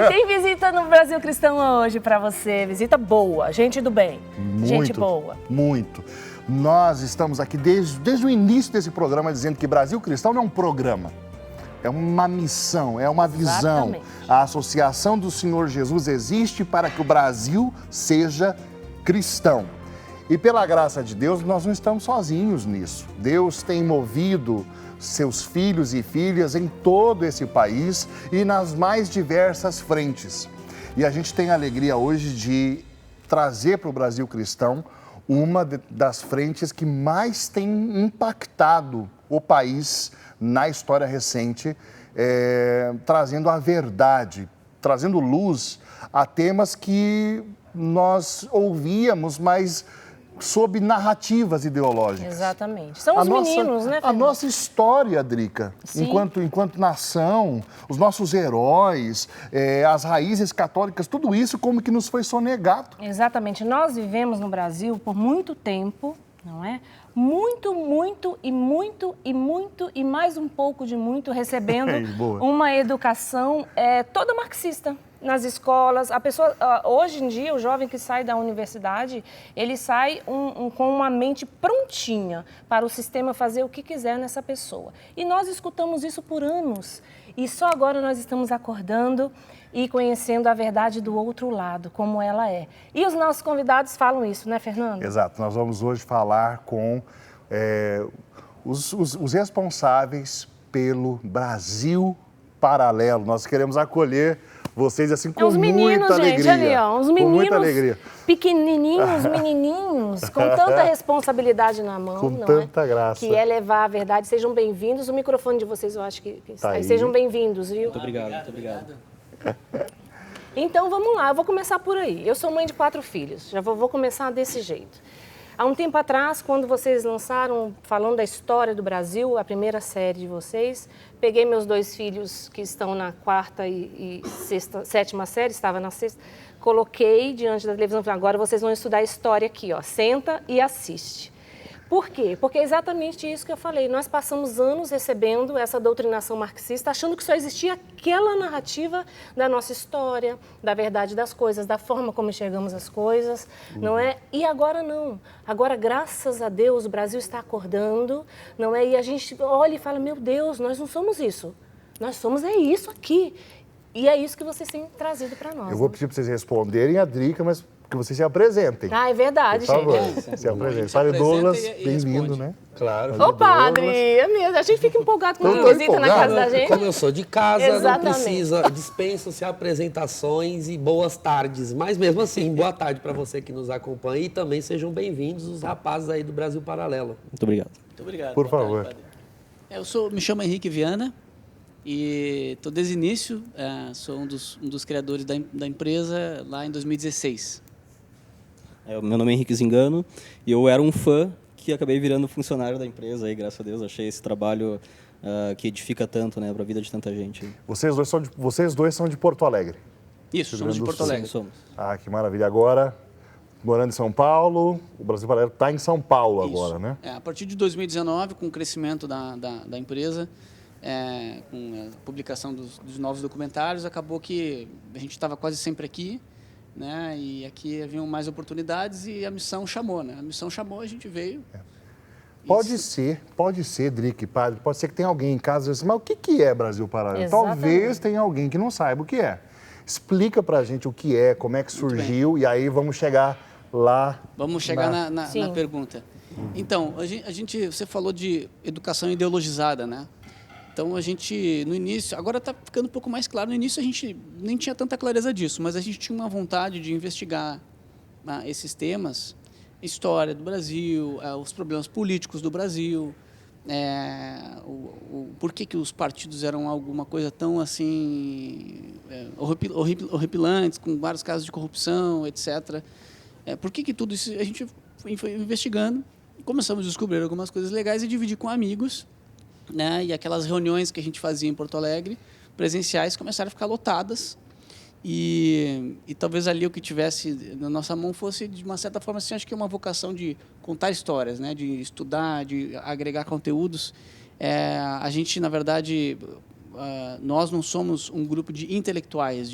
Tem visita no Brasil Cristão hoje para você, visita boa, gente do bem, gente boa. Muito. Nós estamos aqui desde o início desse programa dizendo que Brasil Cristão não é um programa, é uma missão, é uma visão. Exatamente. A Associação do Senhor Jesus existe para que o Brasil seja cristão. E pela graça de Deus, nós não estamos sozinhos nisso. Deus tem movido seus filhos e filhas em todo esse país e nas mais diversas frentes. E a gente tem a alegria hoje de trazer para o Brasil Cristão uma das frentes que mais tem impactado o país na história recente, trazendo a verdade, trazendo luz a temas que nós ouvíamos, mas sob narrativas ideológicas. Exatamente. São os meninos, né, Fernando? A nossa história, Drica, enquanto nação, os nossos heróis, as raízes católicas, tudo isso como que nos foi sonegado. Exatamente. Nós vivemos no Brasil por muito tempo, não é? Muito e mais um pouco de muito, recebendo uma educação toda marxista. Nas escolas, a pessoa, hoje em dia, o jovem que sai da universidade, ele sai com uma mente prontinha para o sistema fazer o que quiser nessa pessoa. E nós escutamos isso por anos. E só agora nós estamos acordando e conhecendo a verdade do outro lado, como ela é. E os nossos convidados falam isso, né, Fernando? Exato. Nós vamos hoje falar com os responsáveis pelo Brasil Paralelo. Nós queremos acolher vocês assim com muita alegria. Gente, ali, ó, os meninos com muita alegria. Pequenininhos, menininhos, com tanta responsabilidade na mão, com não tanta é? graça. Que é levar a verdade. Sejam bem-vindos. O microfone de vocês, eu acho que tá aí. Sejam bem-vindos, viu? Muito obrigado. Então, vamos lá. Eu vou começar por aí. Eu sou mãe de 4 filhos. Já vou começar desse jeito. Há um tempo atrás, quando vocês lançaram, falando da história do Brasil, a primeira série de vocês, peguei meus 2 filhos que estão na 4ª e 7ª série, estava na 6ª, coloquei diante da televisão e falei, agora vocês vão estudar história aqui, ó, senta e assiste. Por quê? Porque é exatamente isso que eu falei. Nós passamos anos recebendo essa doutrinação marxista, achando que só existia aquela narrativa da nossa história, da verdade das coisas, da forma como enxergamos as coisas, não é? E agora não. Agora, graças a Deus, o Brasil está acordando, não é? E a gente olha e fala, meu Deus, nós não somos isso. Nós somos isso aqui. E é isso que vocês têm trazido para nós. Eu vou pedir para vocês responderem a Drica, mas que vocês se apresentem. Ah, é verdade, por favor, gente. se apresentem. Padre Douglas, bem-vindo, né? Claro. Ô, padre, é mesmo. A gente fica empolgado quando visita na casa da gente. Como eu sou de casa, Exatamente. não precisa, dispensam-se apresentações e boas tardes. Mas mesmo assim, boa tarde para você que nos acompanha e também sejam bem-vindos os rapazes aí do Brasil Paralelo. Muito obrigado. Muito obrigado. Por favor. Me chamo Henrique Viana e estou desde o início, sou um dos criadores da empresa lá em 2016. Meu nome é Henrique Zingano e eu era um fã que acabei virando funcionário da empresa aí, graças a Deus. Achei esse trabalho que edifica tanto, né, para a vida de tanta gente. Vocês dois são de Porto Alegre? Isso, somos de Porto Alegre. Somos. Ah, que maravilha. Agora, morando em São Paulo, o Brasil Paralelo está em São Paulo Isso. agora, né? A partir de 2019, com o crescimento da empresa, com a publicação dos novos documentários, acabou que a gente estava quase sempre aqui, né? E aqui haviam mais oportunidades e a missão chamou, né? A missão chamou, a gente veio. Pode ser, Drica, padre, pode ser que tenha alguém em casa assim, mas o que é Brasil Paralelo? Exatamente. Talvez tenha alguém que não saiba o que é. Explica pra gente o que é, como é que surgiu e aí vamos chegar lá. Vamos chegar na Sim. pergunta. Então, você falou de educação ideologizada, né? Então, a gente, no início, agora está ficando um pouco mais claro, no início a gente nem tinha tanta clareza disso, mas a gente tinha uma vontade de investigar esses temas, história do Brasil, os problemas políticos do Brasil, por que os partidos eram alguma coisa tão assim, horripilantes, com vários casos de corrupção, etc. Por que tudo isso a gente foi investigando, começamos a descobrir algumas coisas legais e dividir com amigos, né? E aquelas reuniões que a gente fazia em Porto Alegre, presenciais, começaram a ficar lotadas. E talvez ali o que tivesse na nossa mão fosse, de uma certa forma, assim, acho que é uma vocação de contar histórias, né? De estudar, de agregar conteúdos. A gente, na verdade, nós não somos um grupo de intelectuais,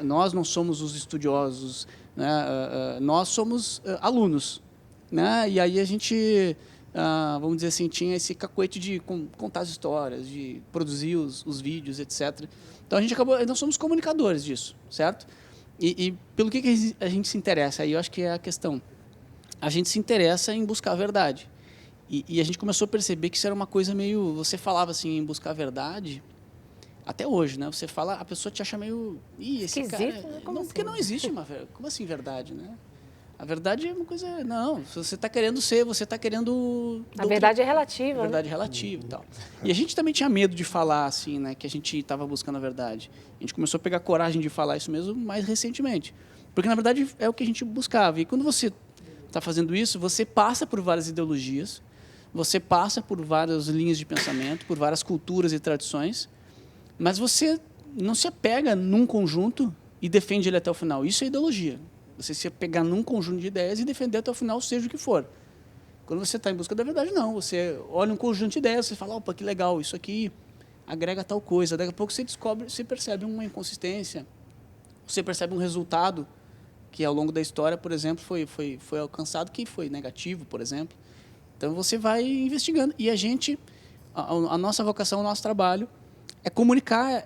nós não somos os estudiosos, né? Nós somos alunos, né? E aí a gente, vamos dizer assim, tinha esse cacuete de contar as histórias, de produzir os vídeos, etc. Então nós somos comunicadores disso, certo? E pelo que a gente se interessa? Aí eu acho que é a questão. A gente se interessa em buscar a verdade. E a gente começou a perceber que isso era uma coisa meio... Você falava assim, em buscar a verdade, até hoje, né? Você fala, a pessoa te acha meio... Ih, esse esquisito, cara... né? Não, porque não existe uma... Como assim verdade, né? A verdade é uma coisa... Não, se você está querendo ser, você está querendo... A verdade é relativa. A verdade é relativa e tal. E a gente também tinha medo de falar, assim, né? Que a gente estava buscando a verdade. A gente começou a pegar coragem de falar isso mesmo mais recentemente. Porque, na verdade, é o que a gente buscava. E quando você está fazendo isso, você passa por várias ideologias, você passa por várias linhas de pensamento, por várias culturas e tradições, mas você não se apega num conjunto e defende ele até o final. Isso é ideologia. Você se apegar num conjunto de ideias e defender até o final, seja o que for. Quando você está em busca da verdade, não. Você olha um conjunto de ideias, você fala, opa, que legal, isso aqui agrega tal coisa. Daqui a pouco você descobre, você percebe uma inconsistência, você percebe um resultado que ao longo da história, por exemplo, foi alcançado que foi negativo, por exemplo. Então você vai investigando. E a nossa vocação, o nosso trabalho é comunicar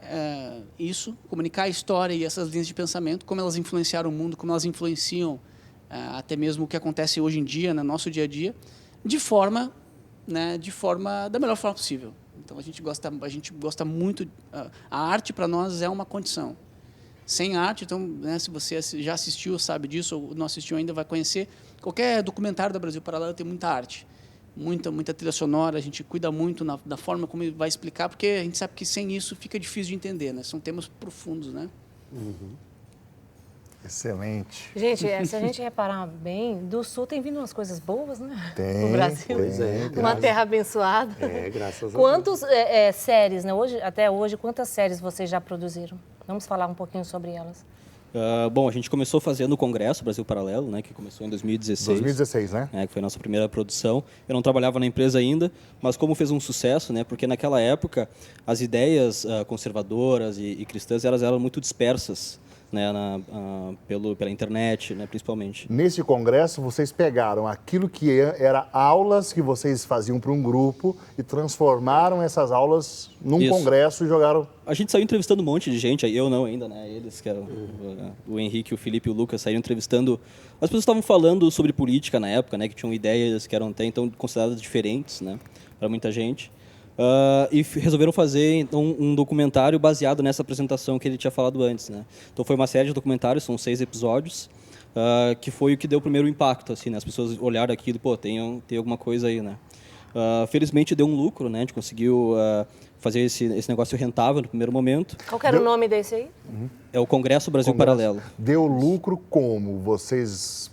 isso, comunicar a história e essas linhas de pensamento, como elas influenciaram o mundo, como elas influenciam até mesmo o que acontece hoje em dia, no nosso dia a dia, da melhor forma possível. Então a gente gosta muito. A arte para nós é uma condição. Sem arte, então, né, se você já assistiu, sabe disso, ou não assistiu ainda, vai conhecer. Qualquer documentário da Brasil Paralelo tem muita arte, muita trilha sonora. A gente cuida muito da forma como ele vai explicar, porque a gente sabe que sem isso fica difícil de entender, né? São temas profundos, né? Uhum. Excelente. Gente, se a gente reparar bem, do Sul tem vindo umas coisas boas, né? Tem. No Brasil. Pois é, Uma terra abençoada. Graças a Deus. Quantas séries, né? Até hoje, quantas séries vocês já produziram? Vamos falar um pouquinho sobre elas. Bom, a gente começou fazendo o Congresso Brasil Paralelo, né, que começou em 2016. 2016, né? Que foi a nossa primeira produção. Eu não trabalhava na empresa ainda, mas como fez um sucesso, né, porque naquela época as ideias conservadoras e cristãs elas eram muito dispersas, né, pela internet, né, principalmente. Nesse congresso, vocês pegaram aquilo que era aulas que vocês faziam para um grupo e transformaram essas aulas num congresso e jogaram... A gente saiu entrevistando um monte de gente, eu não ainda, né? Eles, que eram o Henrique, o Felipe e o Lucas, saíram entrevistando... As pessoas estavam falando sobre política na época, né? Que tinham ideias que eram até então consideradas diferentes, né? Para muita gente. E resolveram fazer então, um documentário baseado nessa apresentação que ele tinha falado antes, né? Então foi uma série de documentários, são 6 episódios, que foi o que deu o primeiro impacto, assim, né? As pessoas olharam aquilo, pô, tem alguma coisa aí, né? Felizmente deu um lucro, né? A gente conseguiu fazer esse negócio rentável no primeiro momento. Qual que era o nome desse aí? É o Congresso Brasil Paralelo. Deu lucro como? Vocês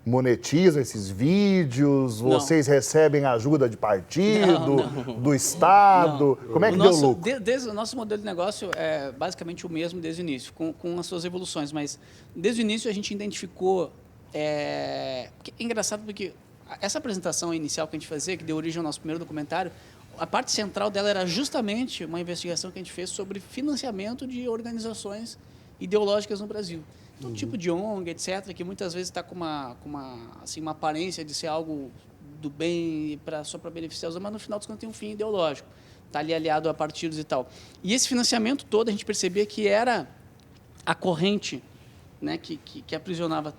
monetizam esses vídeos? Não. Vocês recebem ajuda de partido, do Estado? Não. Como é que deu lucro? O nosso modelo de negócio é basicamente o mesmo desde o início, com as suas evoluções, mas desde o início a gente identificou... É engraçado porque essa apresentação inicial que a gente fazia, que deu origem ao nosso primeiro documentário, a parte central dela era justamente uma investigação que a gente fez sobre financiamento de organizações ideológicas no Brasil. Um tipo de ONG, etc., que muitas vezes está com uma aparência de ser algo do bem só para beneficiar os outros, mas no final dos contos tem um fim ideológico. Está ali aliado a partidos e tal. E esse financiamento todo a gente percebia que era a corrente, né, que aprisionava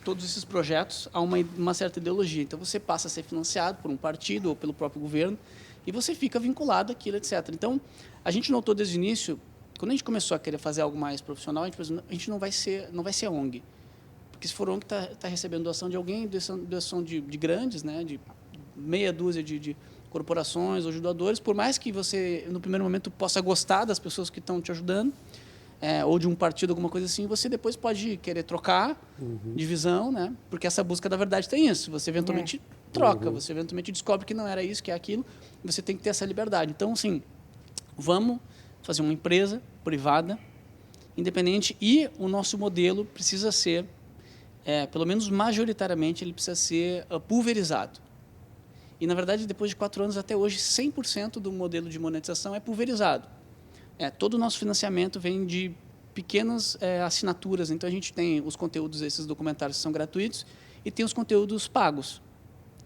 todos esses projetos a uma certa ideologia. Então, você passa a ser financiado por um partido ou pelo próprio governo e você fica vinculado àquilo, etc. Então, a gente notou desde o início, quando a gente começou a querer fazer algo mais profissional, a gente não vai ser ONG. Porque se for ONG, está recebendo doação de alguém, doação de grandes, né, de meia dúzia de corporações ou de doadores, por mais que você, no primeiro momento, possa gostar das pessoas que estão te ajudando, ou de um partido, alguma coisa assim, você depois pode querer trocar de visão, né? Porque essa busca da verdade tem isso. Você eventualmente troca, você eventualmente descobre que não era isso, que é aquilo. Você tem que ter essa liberdade. Então, assim, vamos fazer uma empresa privada, independente, e o nosso modelo precisa ser, pelo menos majoritariamente, ele precisa ser pulverizado. E, na verdade, depois de 4 anos até hoje, 100% do modelo de monetização é pulverizado. Todo o nosso financiamento vem de pequenas assinaturas. Então, a gente tem os conteúdos, esses documentários que são gratuitos, e tem os conteúdos pagos,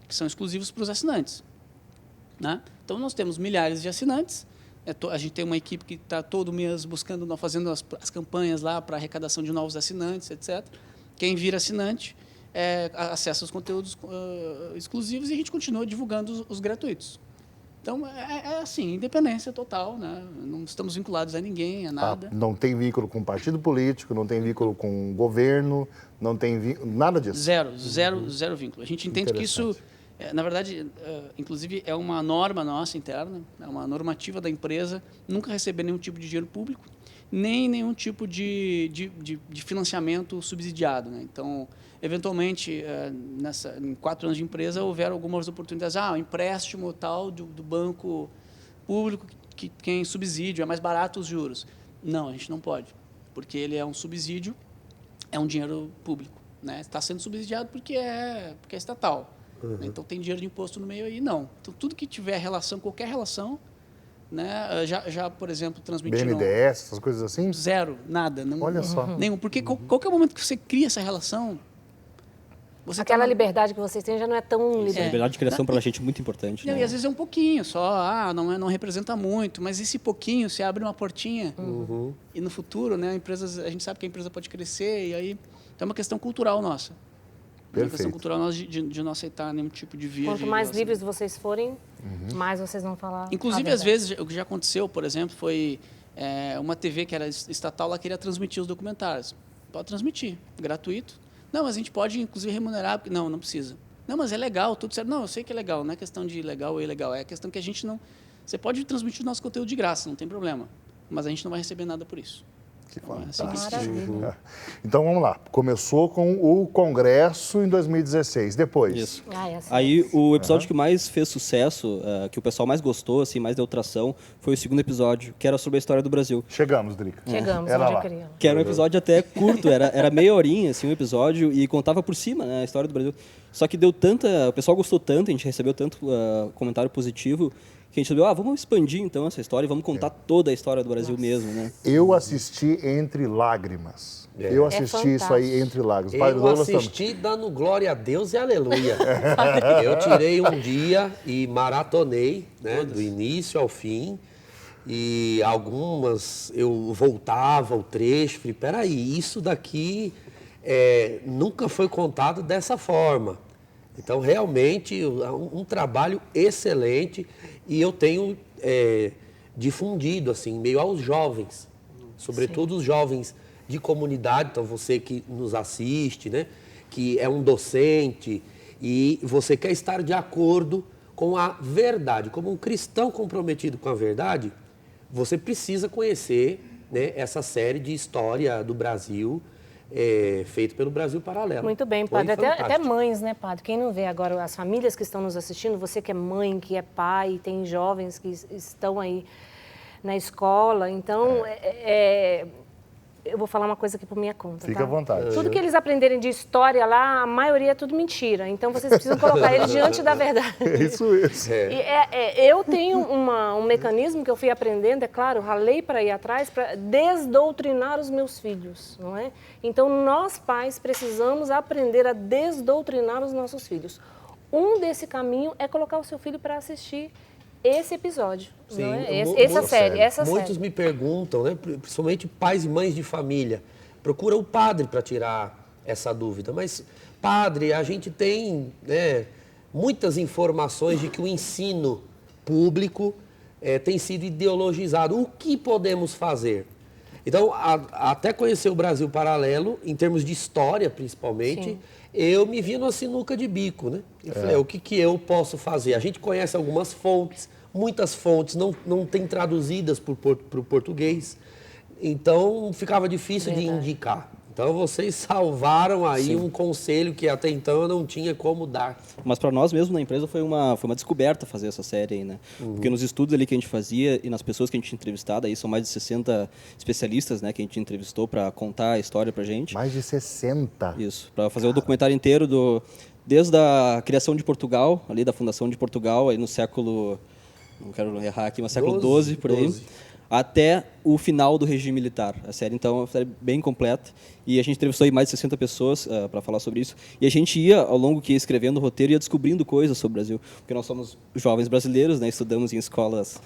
que são exclusivos para os assinantes. Né? Então, nós temos milhares de assinantes. A gente tem uma equipe que está todo mês buscando, fazendo as campanhas lá para arrecadação de novos assinantes, etc. Quem vira assinante acessa os conteúdos exclusivos e a gente continua divulgando os gratuitos. Então, assim, independência total, né? Não estamos vinculados a ninguém, a nada. Não tem vínculo com partido político, não tem vínculo com governo, não tem nada disso? Zero vínculo. A gente entende que isso, na verdade, inclusive, é uma norma nossa interna, é uma normativa da empresa, nunca receber nenhum tipo de dinheiro público, nem nenhum tipo de financiamento subsidiado. Né? Então, eventualmente, em 4 anos de empresa, houveram algumas oportunidades. Um empréstimo tal do banco público que tem subsídio, é mais barato os juros. Não, a gente não pode, porque ele é um subsídio, é um dinheiro público. Né? Está sendo subsidiado porque é estatal. Uhum. Então, tem dinheiro de imposto no meio aí? Não. Então, tudo que tiver relação, qualquer relação, né? Já, por exemplo, transmitiram... BNDES, essas coisas assim? Zero, nada. Não, olha só. Nenhum. Porque qualquer momento que você cria essa relação... Aquela liberdade que vocês têm já não é tão liberal. A liberdade de criação para a gente é muito importante. Não, né? E às vezes é um pouquinho só, não representa muito, mas esse pouquinho, você abre uma portinha e no futuro, né, a gente sabe que a empresa pode crescer e aí então é uma questão cultural nossa. É uma questão cultural nossa de não aceitar nenhum tipo de via. Quanto mais livres vocês forem, mais vocês vão falar. Inclusive, às vezes, o que já aconteceu, por exemplo, foi uma TV que era estatal, ela queria transmitir os documentários. Pode transmitir, gratuito. Não, mas a gente pode, inclusive, remunerar. Porque... Não precisa. Não, mas é legal, tudo certo. Não, eu sei que é legal. Não é questão de legal ou ilegal. É questão que a gente não... Você pode transmitir o nosso conteúdo de graça, não tem problema. Mas a gente não vai receber nada por isso. Que fantástico. Então, vamos lá. Começou com o Congresso em 2016. Depois? Isso. Aí, o episódio que mais fez sucesso, que o pessoal mais gostou, assim, mais deu tração, foi o 2º episódio, que era sobre a história do Brasil. Chegamos, Drica. Chegamos, Era onde lá. eu queria. Que era um episódio até curto, era meia horinha, assim, um episódio, e contava por cima, né, a história do Brasil. Só que deu tanta... O pessoal gostou tanto, a gente recebeu tanto comentário positivo, que a gente falou, vamos expandir então essa história e vamos contar toda a história do Brasil mesmo, né? Eu assisti Entre Lágrimas. Eu assisti isso aí Entre Lágrimas. Eu assisti dando glória a Deus e aleluia. Eu tirei um dia e maratonei, né, do início ao fim. E algumas eu voltava o trecho, falei, peraí, isso daqui nunca foi contado dessa forma. Então, realmente, um trabalho excelente e eu tenho difundido, assim, meio aos jovens, sobretudo os jovens de comunidade, então você que nos assiste, né, que é um docente e você quer estar de acordo com a verdade. Como um cristão comprometido com a verdade, você precisa conhecer, né, essa série de história do Brasil, feito pelo Brasil Paralelo. Muito bem, padre. Até mães, né, padre? Quem não vê agora, as famílias que estão nos assistindo, você que é mãe, que é pai, tem jovens que estão aí na escola, então, eu vou falar uma coisa aqui por minha conta, Fica à vontade. Tudo que eles aprenderem de história lá, a maioria é tudo mentira. Então, vocês precisam colocar eles diante da verdade. Isso. Eu tenho um mecanismo que eu fui aprendendo, é claro, ralei para ir atrás, para desdoutrinar os meus filhos, não é? Então, nós pais precisamos aprender a desdoutrinar os nossos filhos. Um desse caminho é colocar o seu filho para assistir esse episódio, sim, não é? Essa série. Muitos me perguntam, né, principalmente pais e mães de família, procura o padre para tirar essa dúvida. Mas, padre, a gente tem, né, muitas informações de que o ensino público tem sido ideologizado. O que podemos fazer? Então, até conhecer o Brasil Paralelo, em termos de história, principalmente, sim, eu me vi numa sinuca de bico, né? Eu falei, o que eu posso fazer? A gente conhece algumas fontes, muitas fontes não tem traduzidas para o português, então ficava difícil de indicar. Então, vocês salvaram aí um conselho que até então eu não tinha como dar. Mas para nós mesmo na empresa foi uma descoberta fazer essa série aí, né? Porque nos estudos ali que a gente fazia e nas pessoas que a gente tinha entrevistado, aí são mais de 60 especialistas, né, que a gente entrevistou para contar a história pra gente. Mais de 60? Isso, para fazer o documentário inteiro desde a criação de Portugal, ali da fundação de Portugal, aí no século, não quero errar aqui, mas século XII, por aí, até o final do regime militar. A série, então, é uma série bem completa. E a gente entrevistou aí mais de 60 pessoas para falar sobre isso. E a gente ia, ao longo que ia escrevendo o roteiro, ia descobrindo coisas sobre o Brasil. Porque nós somos jovens brasileiros, né? Estudamos em escolas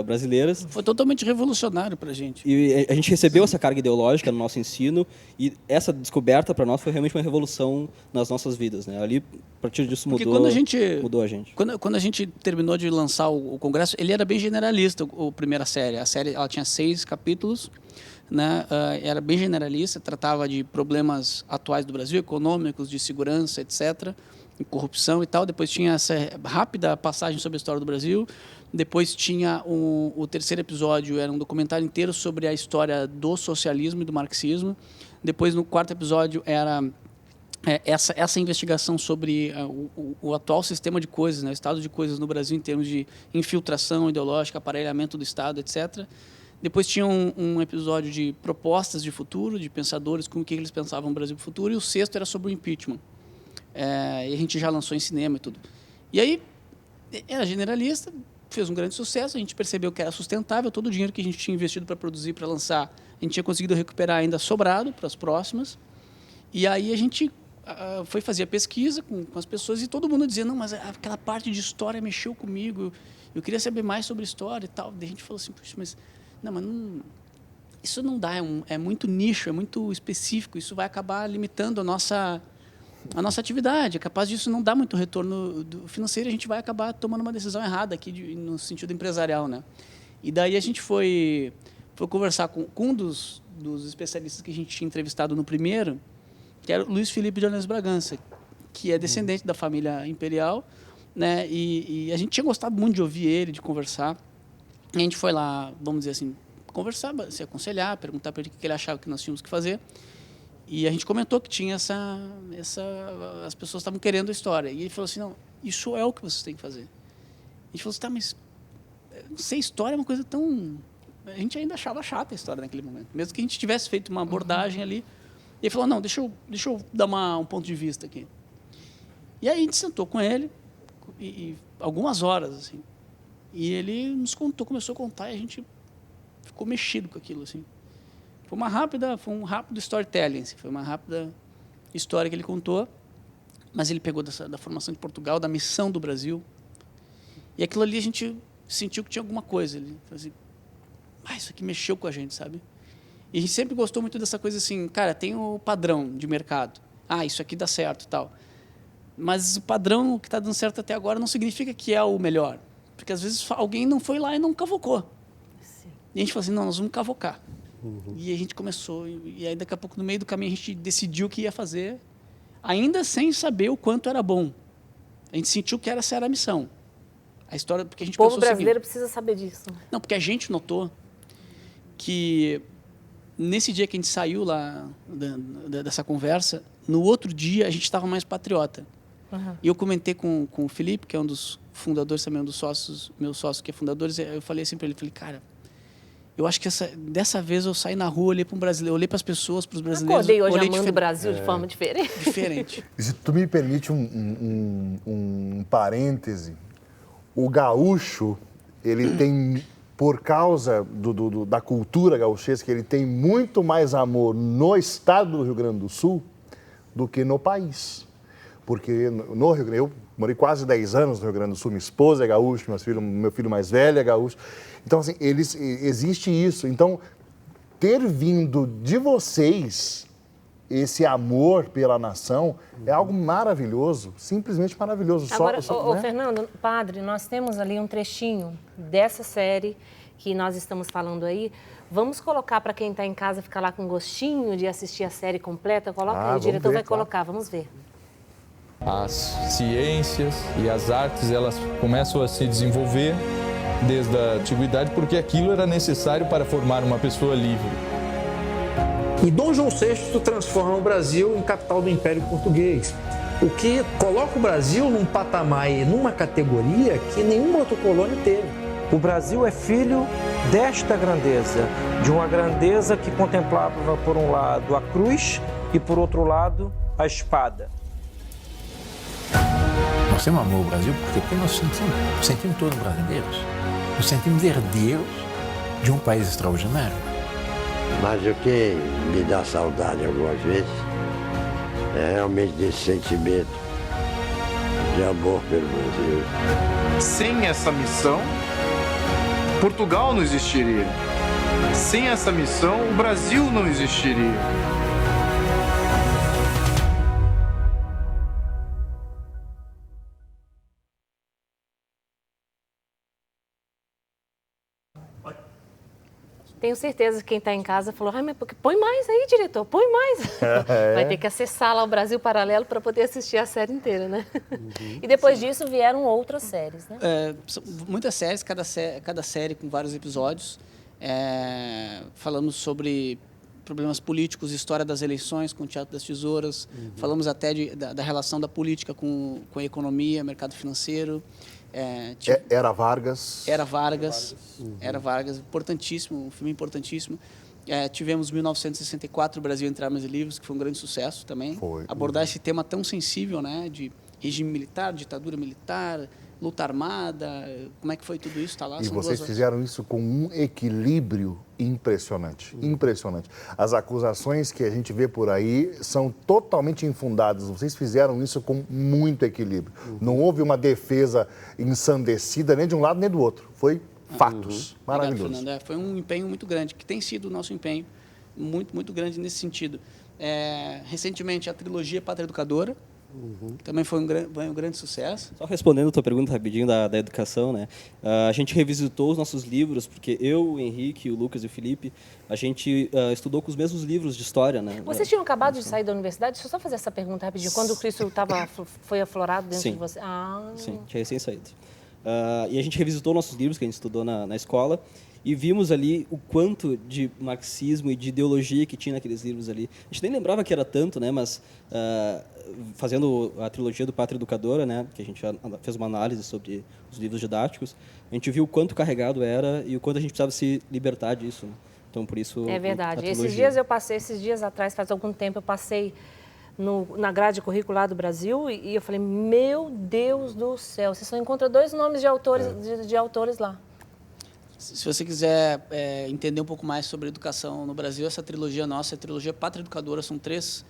brasileiras. Foi totalmente revolucionário para a gente. E a gente recebeu essa carga ideológica no nosso ensino. E essa descoberta, para nós, foi realmente uma revolução nas nossas vidas, né? Ali, a partir disso, mudou a gente. Quando a gente terminou de lançar o Congresso, ele era bem generalista, a primeira série. A série ela tinha 6 capítulos, né? Era bem generalista, tratava de problemas atuais do Brasil, econômicos, de segurança, etc., corrupção e tal. Depois tinha essa rápida passagem sobre a história do Brasil. Depois tinha o terceiro episódio, era um documentário inteiro sobre a história do socialismo e do marxismo. Depois, no quarto episódio, era essa investigação sobre o atual sistema de coisas, né? O estado de coisas no Brasil em termos de infiltração ideológica, aparelhamento do Estado, etc. Depois tinha um episódio de propostas de futuro, de pensadores, com o que eles pensavam no Brasil para o futuro. E o sexto era sobre o impeachment. E a gente já lançou em cinema e tudo. E aí, era generalista, fez um grande sucesso, a gente percebeu que era sustentável, todo o dinheiro que a gente tinha investido para produzir, para lançar, a gente tinha conseguido recuperar ainda sobrado para as próximas. E aí a gente foi fazer a pesquisa com as pessoas e todo mundo dizia, não, mas aquela parte de história mexeu comigo, eu queria saber mais sobre história e tal. Daí a gente falou assim, puxa, mas não, isso não dá, é muito nicho, é muito específico, isso vai acabar limitando a nossa atividade, é capaz disso não dar muito retorno financeiro, a gente vai acabar tomando uma decisão errada aqui no sentido empresarial, né? E daí a gente foi conversar com um dos especialistas que a gente tinha entrevistado no primeiro, que era o Luiz Felipe de Orleans Bragança, que é descendente da família imperial, né? E a gente tinha gostado muito de ouvir ele, de conversar. E a gente foi lá, vamos dizer assim, conversar, se aconselhar, perguntar para ele o que ele achava que nós tínhamos que fazer. E a gente comentou que tinha as pessoas estavam querendo a história. E ele falou assim, não, isso é o que vocês têm que fazer. A gente falou assim, tá, mas não sei, história é uma coisa tão... A gente ainda achava chata a história naquele momento. Mesmo que a gente tivesse feito uma abordagem ali. E ele falou, não, deixa eu dar um ponto de vista aqui. E aí a gente sentou com ele, e algumas horas, assim. E ele nos contou, começou a contar, e a gente ficou mexido com aquilo, assim. Foi um rápido storytelling, assim, foi uma rápida história que ele contou, mas ele pegou da formação de Portugal, da missão do Brasil, e aquilo ali a gente sentiu que tinha alguma coisa. Ele falou assim, isso aqui mexeu com a gente, sabe? E a gente sempre gostou muito dessa coisa assim, cara, tem o padrão de mercado, isso aqui dá certo e tal, mas o padrão que está dando certo até agora não significa que é o melhor, porque às vezes alguém não foi lá e não cavocou. Sim. E a gente falou assim, não, nós vamos cavocar. E a gente começou, e aí daqui a pouco no meio do caminho a gente decidiu o que ia fazer, ainda sem saber o quanto era bom. A gente sentiu que essa era a missão. A história, porque a gente o povo brasileiro precisa saber disso. Não, porque a gente notou que nesse dia que a gente saiu lá dessa conversa, no outro dia a gente estava mais patriota. Uhum. E eu comentei com o Felipe, que é um dos fundadores também, um dos sócios, meu sócio que é fundador, eu falei assim para ele, cara, eu acho que dessa vez eu saí na rua, olhei para um brasileiro, olhei para as pessoas, para os brasileiros. Acordei hoje amando o Brasil de forma diferente. Diferente. E se tu me permite um parêntese, o gaúcho, ele tem, por causa da cultura gauchesca, ele tem muito mais amor no estado do Rio Grande do Sul do que no país. Porque no Rio Grande, eu morei quase 10 anos no Rio Grande do Sul, minha esposa é gaúcha, meu filho mais velho é gaúcho. Então, assim, existe isso. Então, ter vindo de vocês esse amor pela nação é algo maravilhoso, simplesmente maravilhoso. Agora, né? Fernando, padre, nós temos ali um trechinho dessa série que nós estamos falando aí. Vamos colocar para quem está em casa ficar lá com gostinho de assistir a série completa. Coloca aí, o diretor vai colocar, vamos ver. As ciências e as artes, elas começam a se desenvolver desde a antiguidade, porque aquilo era necessário para formar uma pessoa livre. E Dom João VI transforma o Brasil em capital do Império Português, o que coloca o Brasil num patamar e numa categoria que nenhum outro colônia teve. O Brasil é filho desta grandeza, de uma grandeza que contemplava, por um lado, a cruz e, por outro lado, a espada. Nós temos amor ao Brasil porque nós sentimos todos brasileiros. Nos sentimos herdeiros de um país extraordinário. Mas o que me dá saudade algumas vezes é realmente desse sentimento de amor pelo Brasil. Sem essa missão, Portugal não existiria. Sem essa missão, o Brasil não existiria. Tenho certeza que quem está em casa falou, mas põe mais aí, diretor, põe mais. Vai ter que acessar lá o Brasil Paralelo para poder assistir a série inteira, né? E depois disso vieram outras séries, né? Muitas séries, cada série com vários episódios. Falamos sobre problemas políticos, história das eleições com o Teatro das Tesouras. Falamos até da relação da política com a economia, mercado financeiro. Era Vargas. Era Vargas, importantíssimo, um filme importantíssimo. Tivemos 1964, o Brasil entre Armas e Livros, que foi um grande sucesso também. Foi. Abordar esse tema tão sensível, né, de regime militar, ditadura militar, luta armada, como é que foi tudo isso? Tá lá, e vocês fizeram isso com um equilíbrio impressionante, impressionante. As acusações que a gente vê por aí são totalmente infundadas. Vocês fizeram isso com muito equilíbrio. Não houve uma defesa ensandecida nem de um lado nem do outro. Foi fatos. Maravilhoso. Obrigado, Fernando. Foi um empenho muito grande, que tem sido o nosso empenho, muito, muito grande nesse sentido. Recentemente, a trilogia Pátria Educadora, também foi um grande sucesso. Só respondendo a tua pergunta rapidinho da educação, né? A gente revisitou os nossos livros, porque eu, o Henrique, o Lucas e o Felipe, a gente estudou com os mesmos livros de história, né? Vocês tinham acabado de sair da universidade? Deixa eu só fazer essa pergunta rapidinho. Quando o Cristo foi aflorado dentro de você? Sim, tinha recém-saído. E a gente revisitou nossos livros que a gente estudou na escola e vimos ali o quanto de marxismo e de ideologia que tinha naqueles livros ali. A gente nem lembrava que era tanto, né? Mas fazendo a trilogia do Pátria Educadora, né? Que a gente fez uma análise sobre os livros didáticos, a gente viu o quanto carregado era e o quanto a gente precisava se libertar disso, né? Então, por isso... É verdade. Esses dias atrás, faz algum tempo, eu passei na grade curricular do Brasil e eu falei, meu Deus do céu, você só encontra 2 nomes de autores, de autores lá. Se você quiser entender um pouco mais sobre educação no Brasil, essa trilogia nossa, a trilogia Pátria Educadora, são três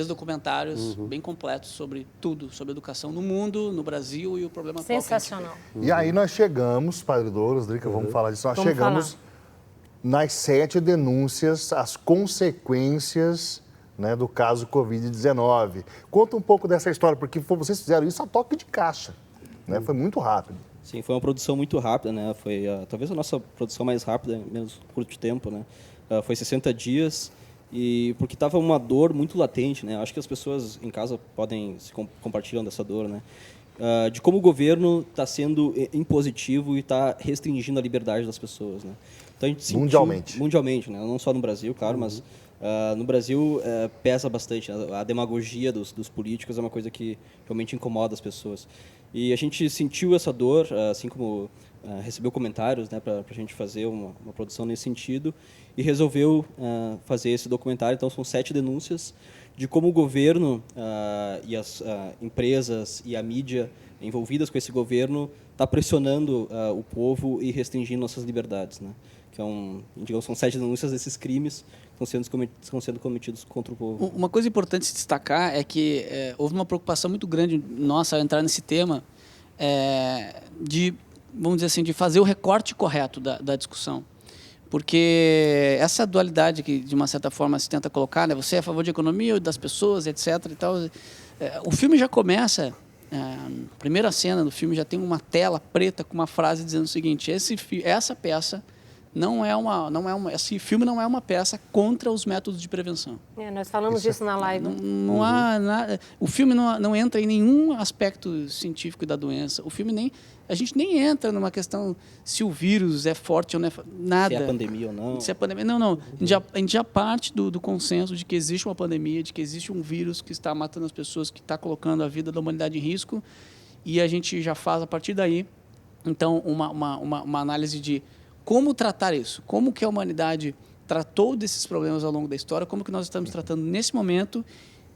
documentários bem completos sobre tudo, sobre educação no mundo, no Brasil e o problema atual. Sensacional. E aí nós chegamos, Padre Douros, Drica, vamos falar disso, nós chegamos nas 7 denúncias, as consequências, né, do caso Covid-19. Conta um pouco dessa história, porque vocês fizeram isso a toque de caixa, né? Foi muito rápido. Sim, foi uma produção muito rápida, né? Foi talvez a nossa produção mais rápida, em menos curto tempo, né? Foi 60 dias e porque estava uma dor muito latente, né? Acho que as pessoas em casa podem se compartilhar dessa dor, né? De como o governo está sendo impositivo e está restringindo a liberdade das pessoas, né? Então a gente sentiu, mundialmente, né? Não só no Brasil, claro, mas no Brasil pesa bastante. A demagogia dos políticos é uma coisa que realmente incomoda as pessoas. E a gente sentiu essa dor, assim como recebeu comentários, né, para a gente fazer uma produção nesse sentido, e resolveu fazer esse documentário. Então, são 7 denúncias de como o governo e as empresas e a mídia envolvidas com esse governo está pressionando o povo e restringindo nossas liberdades, né? Que digamos, são 7 denúncias desses crimes que estão sendo cometidos contra o povo. Uma coisa importante se destacar é que houve uma preocupação muito grande nossa ao entrar nesse tema de, vamos dizer assim, de fazer o recorte correto da discussão. Porque essa dualidade que, de uma certa forma, se tenta colocar, né? Você é a favor de economia das pessoas, etc. E tal, o filme já começa, a primeira cena do filme já tem uma tela preta com uma frase dizendo o seguinte: essa peça esse filme não é uma peça contra os métodos de prevenção. Nós falamos disso na live. Não há nada. O filme não entra em nenhum aspecto científico da doença. A gente nem entra numa questão se o vírus é forte ou não é nada. Se é pandemia ou não. Se é pandemia. Não. A gente já parte do consenso de que existe uma pandemia, de que existe um vírus que está matando as pessoas, que está colocando a vida da humanidade em risco, e a gente já faz, a partir daí, então, uma análise de como tratar isso, como que a humanidade tratou desses problemas ao longo da história, como que nós estamos tratando nesse momento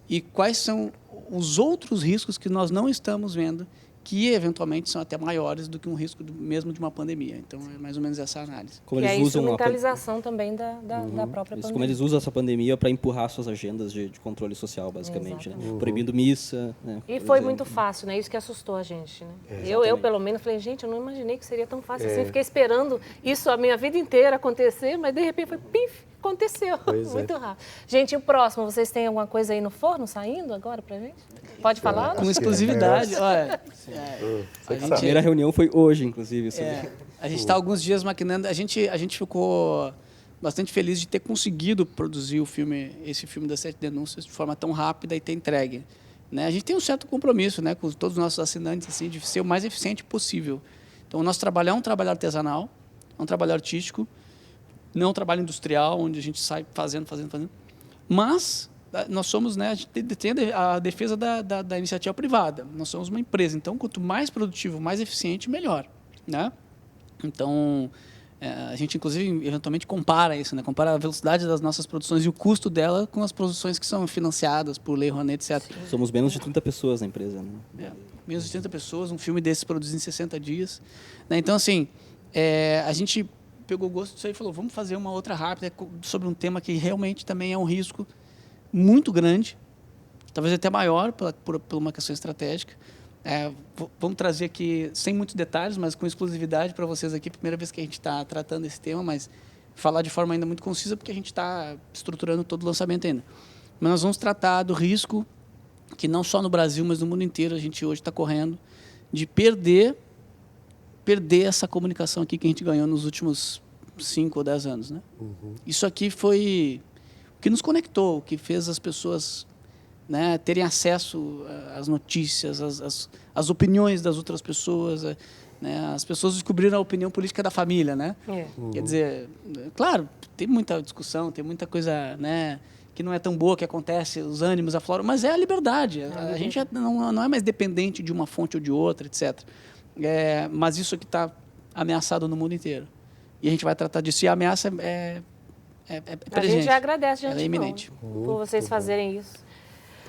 e quais são os outros riscos que nós não estamos vendo que eventualmente são até maiores do que um risco mesmo de uma pandemia. Então, é mais ou menos essa análise. Como E eles a usam instrumentalização também da própria Como pandemia. eles usam essa pandemia para empurrar suas agendas de controle social, basicamente, né? Proibindo missa. Né? E foi muito fácil, né? Isso que assustou a gente, né? Eu, pelo menos, falei, gente, eu não imaginei que seria tão fácil assim. Fiquei esperando isso a minha vida inteira acontecer, mas de repente foi pif, aconteceu. Muito rápido. Gente, e o próximo, vocês têm alguma coisa aí no forno saindo agora pra gente? Pode falar? Com exclusividade. Olha, A primeira reunião foi hoje, inclusive. A gente está alguns dias maquinando. A gente ficou bastante feliz de ter conseguido produzir esse filme das 7 denúncias de forma tão rápida e ter entregue. Né? A gente tem um certo compromisso, né, com todos os nossos assinantes, assim, de ser o mais eficiente possível. Então, o nosso trabalho é um trabalho artesanal, é um trabalho artístico, não é um trabalho industrial, onde a gente sai fazendo. Mas nós somos, né, a gente tem a defesa da iniciativa privada. Nós somos uma empresa, então quanto mais produtivo, mais eficiente, melhor, né? Então a gente inclusive eventualmente compara isso, né? Compara a velocidade das nossas produções e o custo dela com as produções que são financiadas por Lei Rouanet, etc. Somos menos de 30 pessoas na empresa, né? Menos de 30 pessoas, um filme desse produzido em 60 dias, né? Então assim, a gente pegou gosto disso aí e falou, vamos fazer uma outra rápida sobre um tema que realmente também é um risco muito grande, talvez até maior por uma questão estratégica. Vamos trazer aqui, sem muitos detalhes, mas com exclusividade para vocês aqui, primeira vez que a gente está tratando esse tema, mas falar de forma ainda muito concisa, porque a gente está estruturando todo o lançamento ainda. Mas nós vamos tratar do risco que não só no Brasil, mas no mundo inteiro a gente hoje está correndo de perder essa comunicação aqui que a gente ganhou nos últimos 5 ou 10 anos, né? Isso aqui foi o que nos conectou, o que fez as pessoas, né, terem acesso às notícias, às opiniões das outras pessoas, né? As pessoas descobriram a opinião política da família, né? Quer dizer, claro, tem muita discussão, tem muita coisa, né, que não é tão boa, que acontece, os ânimos afloram, mas é a liberdade. A gente não é mais dependente de uma fonte ou de outra, etc. Mas isso aqui está ameaçado no mundo inteiro. E a gente vai tratar disso. E a ameaça é presente. A gente já agradece de Ela é antemão iminente. por vocês fazerem isso.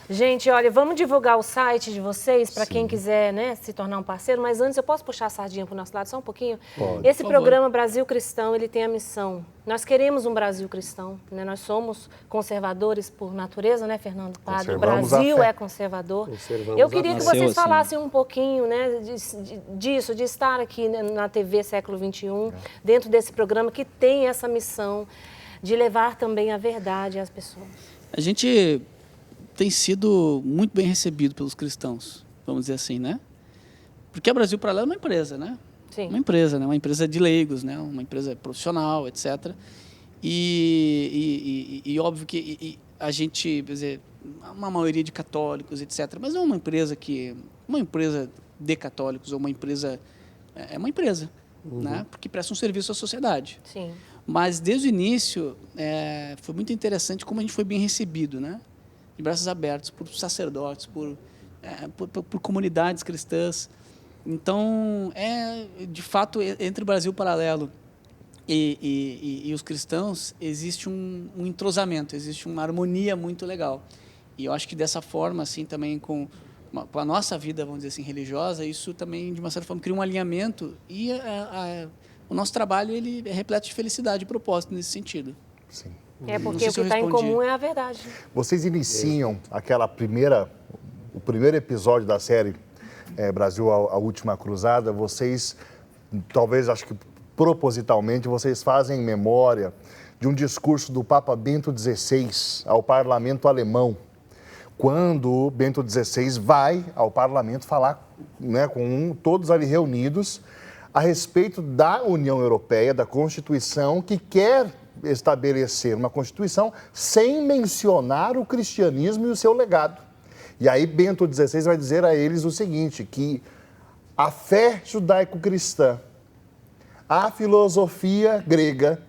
Gente, olha, vamos divulgar o site de vocês para quem quiser, né, se tornar um parceiro, mas antes eu posso puxar a sardinha para o nosso lado só um pouquinho? Pode. Esse programa Brasil Cristão, ele tem a missão. Nós queremos um Brasil cristão, né? Nós somos conservadores por natureza, né, Fernando Padre? O Brasil é conservador. Eu queria que vocês falassem um pouquinho, né, disso, de estar aqui, né, na TV Século XXI, dentro desse programa que tem essa missão de levar também a verdade às pessoas. A gente tem sido muito bem recebido pelos cristãos, vamos dizer assim, né? Porque a Brasil Paralelo é uma empresa, né? Sim. Uma empresa, né? Uma empresa de leigos, né? Uma empresa profissional, etc. E óbvio que a gente, quer dizer, uma maioria de católicos, etc. Mas não é uma empresa de católicos ou uma empresa, é uma empresa, né? Porque presta um serviço à sociedade. Sim. Mas desde o início foi muito interessante como a gente foi bem recebido, né? De braços abertos por sacerdotes, por comunidades cristãs. Então, de fato, entre o Brasil Paralelo e os cristãos, existe um entrosamento, existe uma harmonia muito legal. E eu acho que dessa forma, assim, também com a nossa vida, vamos dizer assim, religiosa, isso também, de uma certa forma, cria um alinhamento e o nosso trabalho ele é repleto de felicidade e propósito nesse sentido. Sim. Porque o que está em comum é a verdade. Vocês iniciam o primeiro episódio da série Brasil, a Última Cruzada, vocês, talvez, acho que propositalmente, vocês fazem memória de um discurso do Papa Bento XVI ao parlamento alemão, quando Bento XVI vai ao parlamento falar, né, com todos ali reunidos a respeito da União Europeia, da Constituição, que quer estabelecer uma Constituição sem mencionar o cristianismo e o seu legado. E aí Bento XVI vai dizer a eles o seguinte, que a fé judaico-cristã, a filosofia grega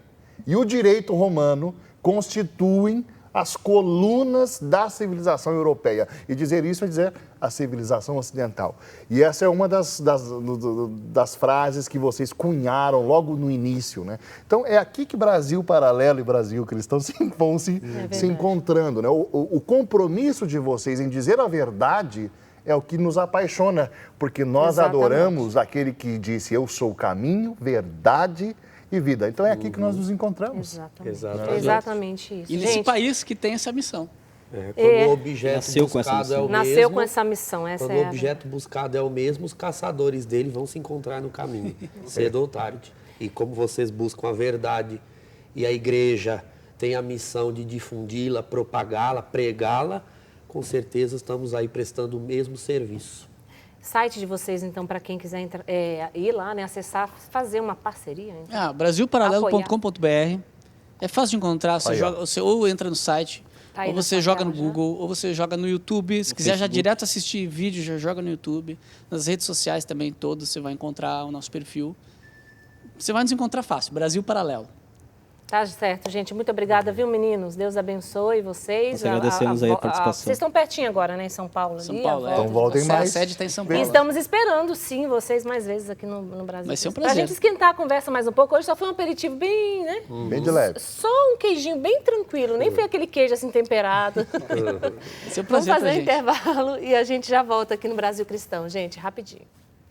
e o direito romano constituem as colunas da civilização europeia. E dizer isso é dizer a civilização ocidental. E essa é uma das frases que vocês cunharam logo no início, né? Então, é aqui que Brasil Paralelo e Brasil Cristão vão se encontrando, né? O compromisso de vocês em dizer a verdade é o que nos apaixona, porque nós Exatamente. adoramos aquele que disse, eu sou o caminho, verdade e vida. Então é aqui que nós nos encontramos. Exatamente. Exatamente isso. E nesse Gente, país que tem essa missão. Quando o objeto Nasceu com essa buscado é o missão. nasceu mesmo, com essa missão, essa quando é o objeto buscado é o mesmo, os caçadores dele vão se encontrar no caminho, cedo ou tarde. E como vocês buscam a verdade e a igreja tem a missão de difundi-la, propagá-la, pregá-la, com certeza estamos aí prestando o mesmo serviço. Site de vocês, então, para quem quiser ir lá, né, acessar, fazer uma parceria. Então. Brasilparalelo.com.br. É fácil de encontrar, você ou entra no site, Tá aí ou na você sua joga tela no já. Google, ou você joga no YouTube. Se quiser já Facebook. direto assistir vídeo, já joga no YouTube. Nas redes sociais também todas, você vai encontrar o nosso perfil. Você vai nos encontrar fácil, Brasil Paralelo. Tá certo, gente. Muito obrigada, viu, meninos? Deus abençoe vocês. Nós agradecemos aí a participação. Vocês estão pertinho agora, né, em São Paulo? São ali, Paulo, a é. volta Então voltem de mais. A sede está em São E Paulo. estamos esperando, sim, vocês mais vezes aqui no Brasil. Vai ser um Pra prazer. gente esquentar a conversa mais um pouco. Hoje só foi um aperitivo bem, né? Bem de leve. Só um queijinho bem tranquilo. Nem foi aquele queijo assim temperado. Vai ser um Vamos prazer fazer pra um gente. intervalo e a gente já volta aqui no Brasil Cristão, gente, rapidinho.